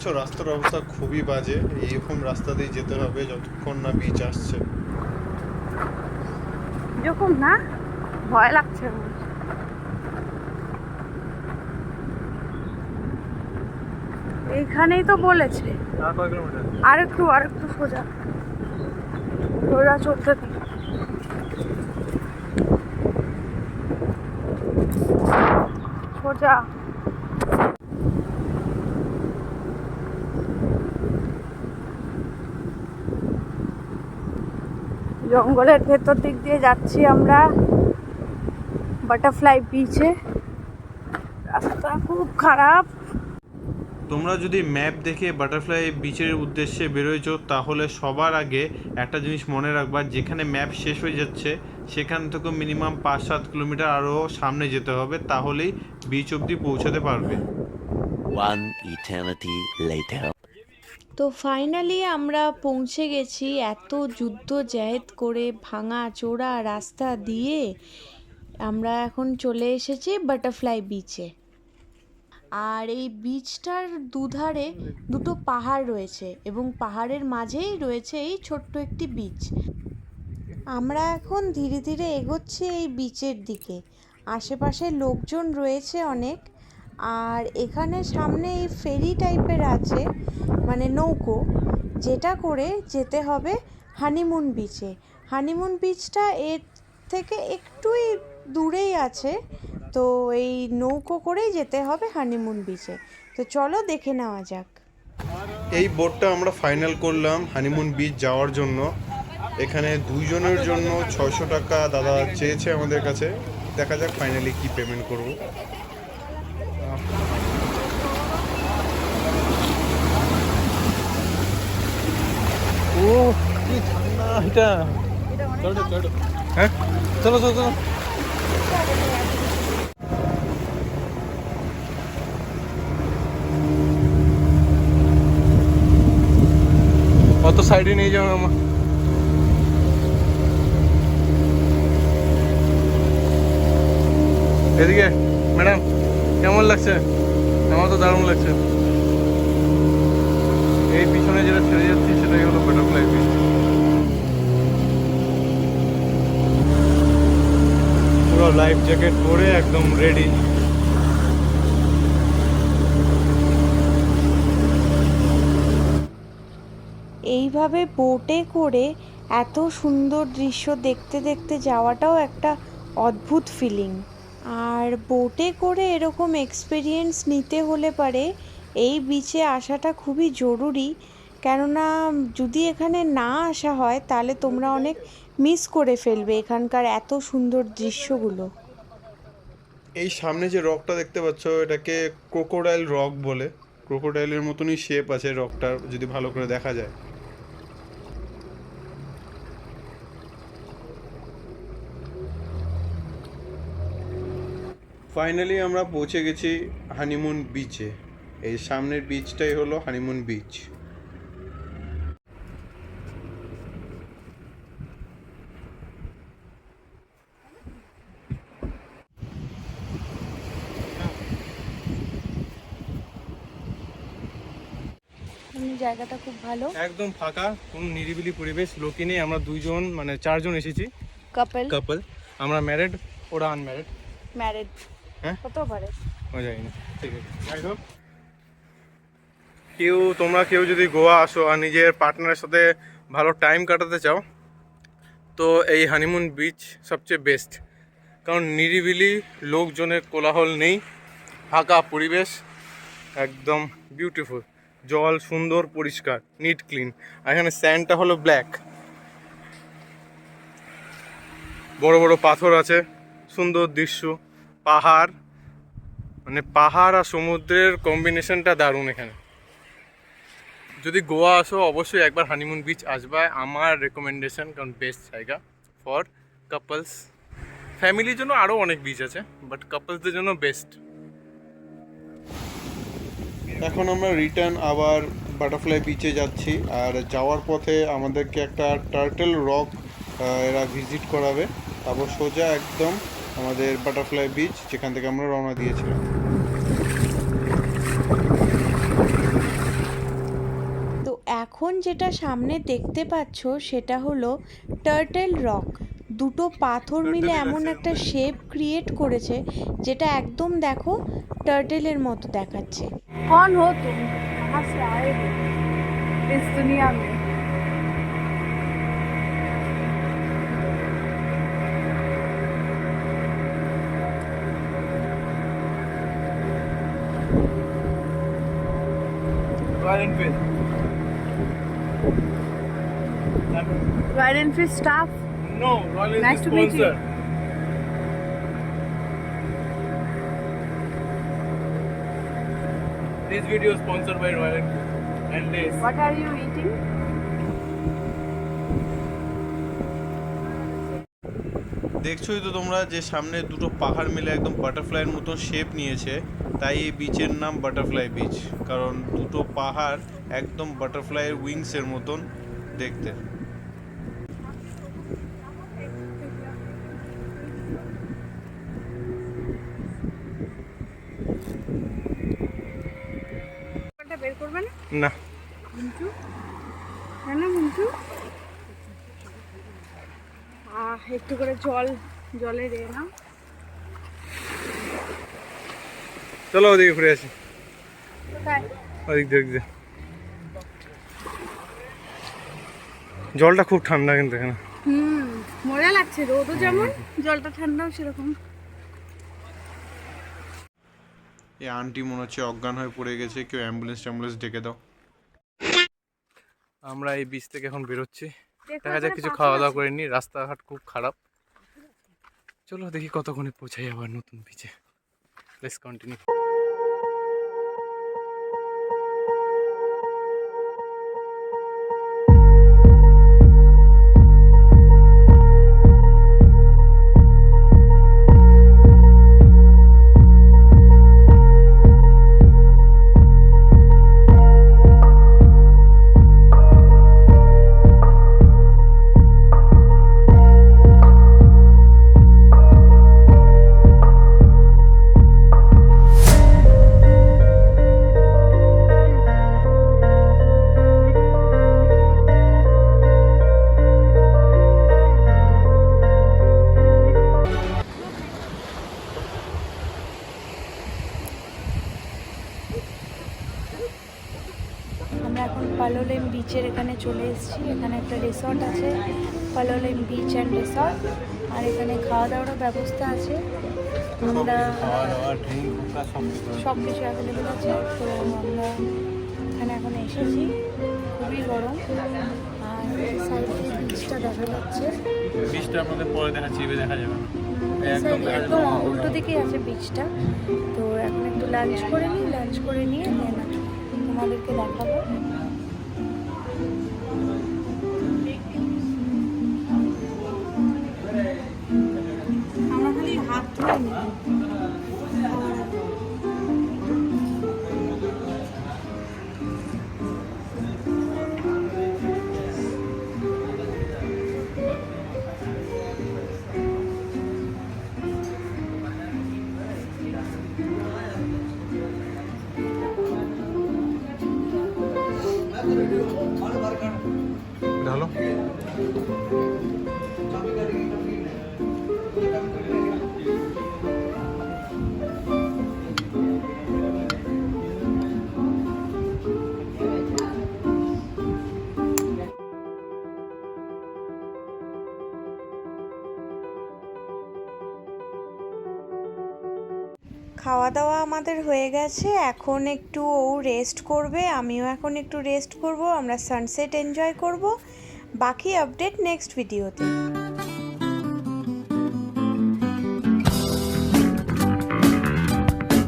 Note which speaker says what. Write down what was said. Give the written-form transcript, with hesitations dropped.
Speaker 1: পাচ্ছ রাস্তার অবস্থা খুবই বাজে। এইরকম রাস্তা দিয়ে যেতে হবে যতক্ষণ না বিচ আসছে।
Speaker 2: এরকম না, ভয় লাগছে আমার। এইখানেই তো বলেছে আরেকটু সোজা সোজা চলতে দিই। সোজা জঙ্গলের ভেতর দিক দিয়ে যাচ্ছি আমরা বাটারফ্লাই বিচে। রাস্তা খুব খারাপ।
Speaker 1: তোমরা যদি ম্যাপ দেখে বাটারফ্লাই বিচের উদ্দেশ্যে বেরোয়ছো তাহলে সবার আগে একটা জিনিস মনে রাখবা, যেখানে ম্যাপ শেষ হয়ে যাচ্ছে সেখান থেকে মিনিমাম 5-7 কিলোমিটার আরও সামনে যেতে হবে, তাহলেই বিচ অবধি পৌঁছাতে পারবে।
Speaker 3: One eternity later.
Speaker 2: তো ফাইনালি আমরা পৌঁছে গেছি। এত যুদ্ধ-জাহিদ করে ভাঙা চোরা রাস্তা দিয়ে আমরা এখন চলে এসেছি বাটারফ্লাই বিচে। আর এই বিচটার দুধারে দুটো পাহাড় রয়েছে এবং পাহাড়ের মাঝেই রয়েছে এই ছোট্ট একটি বিচ। আমরা এখন ধীরে ধীরে এগোচ্ছি এই বিচের দিকে। আশেপাশে লোকজন রয়েছে অনেক। আর এখানে সামনে এই ফেরি টাইপের আছে, মানে নৌকো, যেটা করে যেতে হবে হানিমুন বিচে। হানিমুন বিচটা এর থেকে একটুই দূরেই আছে, তো এই নৌকো করেই যেতে হবে হানিমুন বিচে। তো চলো দেখে নেওয়া যাক।
Speaker 1: এই বোটটা আমরা ফাইনাল করলাম হানিমুন বিচ যাওয়ার জন্য। এখানে দুইজনের জন্য 600 টাকা দাদা চেয়েছে আমাদের কাছে। দেখা যাক ফাইনালি কি পেমেন্ট করব। ও কি ঠান্ডা এটা। হ্যাঁ চলো চলো চলো। অত সাইডে নিয়ে যাও আমার। এদিকে ম্যাডাম কেমন লাগছে? আমার তো দারুণ লাগছে। এই পিছনে যেটা ছেড়ে যাচ্ছি সেটাই হলো বাটারফ্লাই বিচ। পুরো লাইফ জ্যাকেট পরে একদম রেডি।
Speaker 2: এইভাবে বোটে করে এত সুন্দর দৃশ্য দেখতে দেখতে যাওয়াটাও একটা অদ্ভুত ফিলিং। আর বোটে করে এরকম এক্সপিরিয়েন্স নিতে হলে পারে এই বিচে আসাটা খুবই জরুরি। কেননা যদি এখানে না আসা হয় তাহলে তোমরা অনেক মিস করে ফেলবে এখানকার এত সুন্দর দৃশ্যগুলো।
Speaker 1: এই সামনে যে রকটা দেখতে পাচ্ছ এটাকে ক্রোকোডাইল রক বলে। ক্রোকোডাইলের মতনই শেপ আছে রকটার, যদি ভালো করে দেখা যায়। ফাইনালি আমরা পৌঁছে গেছি হানিমুন বিচে। এই সামনের বিচটাই হলো হানিমুন বিচ।
Speaker 2: জায়গাটা খুব ভালো,
Speaker 1: একদম ফাঁকা, কোন নিরিবিলি পরিবেশ, লোকই নেই। আমরা দুইজন মানে 4 জন এসেছি কাপল। আমরা ম্যারিড, ওরা আনম্যারিড।
Speaker 2: ম্যারিড
Speaker 1: হ্যাঁ
Speaker 2: কত পারে
Speaker 1: যাই না, ঠিক আছে। যাই হোক, তোমরা কেউ যদি গোয়া আসো আর নিজের পার্টনারের সাথে ভালো টাইম কাটাতে চাও তো এই হানিমুন বিচ সবচেয়ে বেস্ট। কারণ নিরিবিলি, লোকজনের কোলাহল নেই, ফাঁকা পরিবেশ, একদম বিউটিফুল। জল সুন্দর পরিষ্কার, নিট ক্লিন। আর এখানে স্যান্ডটা হলো ব্ল্যাক। বড় বড় পাথর আছে, সুন্দর দৃশ্য, পাহাড়, মানে পাহাড় আর সমুদ্রের কম্বিনেশনটা দারুণ এখানে। যদি গোয়া আসো অবশ্যই একবার হানিমুন বিচ আসবা, আমার রেকমেন্ডেশন। কারণ বেস্ট জায়গা ফর কাপলস। ফ্যামিলির জন্য আরও অনেক বিচ আছে, বাট কাপলসদের জন্য বেস্ট। এখন আমরা রিটার্ন আবার বাটারফ্লাই বিচে যাচ্ছি। আর যাওয়ার পথে আমাদেরকে একটা টার্টেল রক এরা ভিজিট করাবে, তারপর সোজা একদম আমাদের বাটারফ্লাই বিচ যেখান থেকে আমরা রওনা দিয়েছিলাম।
Speaker 2: যেটা সামনে দেখতে পাচ্ছ সেটা হলো টার্টেল রক। দুটো পাথর মিলে এমন একটা শেপ ক্রিয়েট করেছে যেটা একদম দেখো টার্টেলের মতো দেখাচ্ছে।
Speaker 4: कौन हो तुम, कहाँ से आए हो इस दुनिया में?
Speaker 1: Royal Enfield.
Speaker 4: Royal Enfield staff.
Speaker 1: No, Royal Enfield
Speaker 4: Nice to meet you.
Speaker 1: sponsor. This video is sponsored by Royal Enfield and Lays.
Speaker 4: What are you eating?
Speaker 5: দেখছোই তো তোমরা যে সামনে দুটো পাহাড় মিলে একদম বাটারফ্লাইয়ের মতো শেপ নিয়েছে, তাই এই বিচের নাম বাটারফ্লাই বিচ, কারণ দুটো পাহাড় একদম বাটারফ্লাইয়ের উইংসের মতন দেখতে।
Speaker 4: ওটা বের করবে না
Speaker 1: না,
Speaker 4: মিন্টু? না মিন্টু, একটু করে জলে দিয়ে নাও।
Speaker 1: চলো ওদিকে ঘুরে আসি।
Speaker 4: কোথায়?
Speaker 1: ওদিক দিয়ে জলটা খুব ঠান্ডা কিন্তু এখানে।
Speaker 4: মজা লাগছে, রোদও যেমন জলটা ঠান্ডাও সেরকম।
Speaker 5: এই আন্টি মনে হচ্ছে অজ্ঞান হয়ে পড়ে গেছে, কেউ অ্যাম্বুলেন্স ডেকে দাও।
Speaker 1: আমরা এই বিচ থেকে এখন বেরোচ্ছি,
Speaker 4: দেখো
Speaker 1: দেখা যাক
Speaker 4: এখানে
Speaker 1: কিছু
Speaker 4: পাথর
Speaker 1: খাওয়া দাওয়া
Speaker 4: আছে।
Speaker 1: করে নি, রাস্তাঘাট খুব খারাপ। চলো দেখি কতক্ষণে পৌঁছাই আবার নতুন বিচে। Let's continue.
Speaker 2: আমরা এখন পালোলেম বিচের এখানে চলে এসেছি। এখানে একটা রিসর্ট আছে, পালোলেম বিচ অ্যান্ড রিসর্ট, আর এখানে খাওয়া দাওয়ারও ব্যবস্থা আছে। আমরা সব কিছু অ্যাভেলেবেল আছে। তো আমরা এখানে এখন এসেছি, খুবই গরম। আর সাইডে বিচটা দেখা যাচ্ছে,
Speaker 1: বিচটা আপনাদের পরে দেখাচ্ছি, এবার দেখা যাবে না।
Speaker 2: একদম উল্টো দিকেই আছে বিচটা। তো এখন একটু লাঞ্চ করে নিই, লাঞ্চ করে নিয়ে দেন তোমাদেরকে দেখাবো।
Speaker 4: আমরা খালি হাত ধুয়ে নিই।
Speaker 1: ঢালো।
Speaker 2: খাওয়া দাওয়া আমাদের হয়ে গেছে, এখন একটু ও রেস্ট করবে, আমিও এখন একটু রেস্ট করব, আমরা সানসেট এনজয় করব। বাকি আপডেট নেক্সট ভিডিওতে।